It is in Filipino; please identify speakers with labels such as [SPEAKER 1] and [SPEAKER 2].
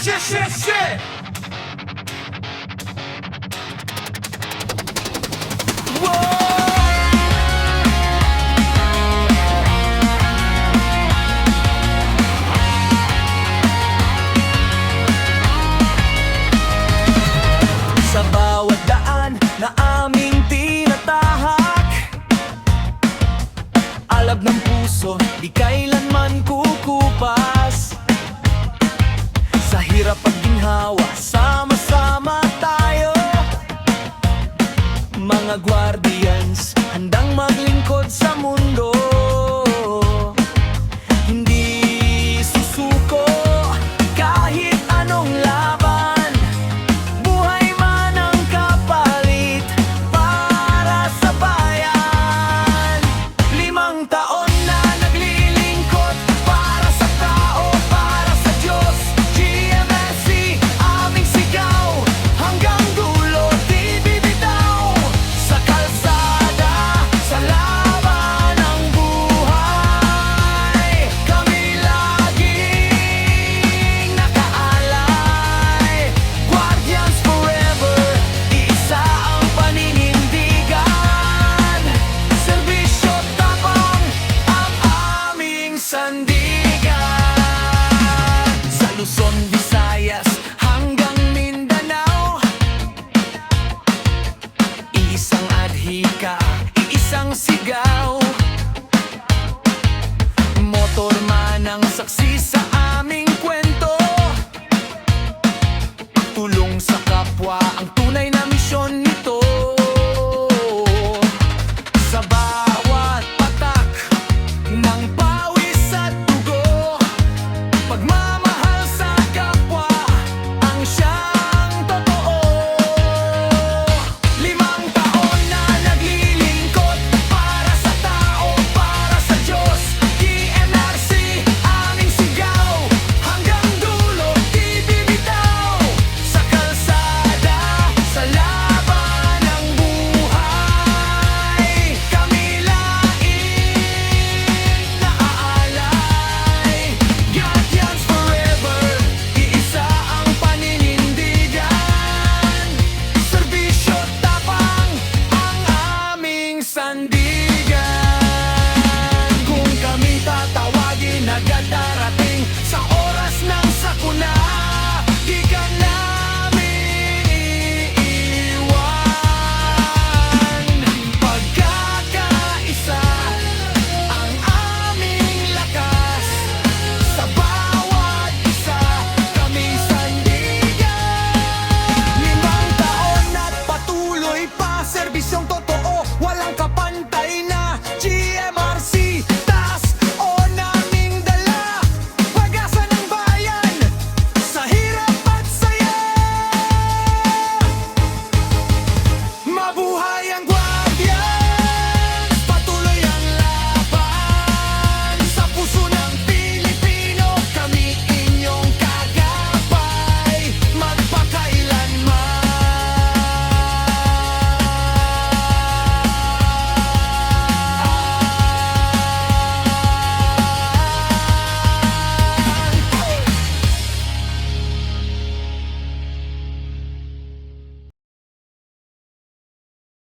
[SPEAKER 1] shit.
[SPEAKER 2] Sa bawat daan na aming tinatahak, alab ng puso, di kailanman kukupas. Sa hirap at ginhawa, sama-sama tayo, mga guardians, handang maglingkod sa mundo. Hindi susuko kahit anong laban, buhay man ang kapalit para sa bayan. 5 taon na naglilingkod para sa tao, para sa Diyos. GMSC, aming sigaw, hanggang dulo di bibitaw. Sa kalsada, sa laban ng buhay, kami laging nakaalay. Guardians forever, isa ang paninindigan. Serbisyo tapang ang aming sandigan. Sa Luzon, Visayas, hanggang Mindanao, iisang adhika, iisang sigaw. Motor man ang saksi sa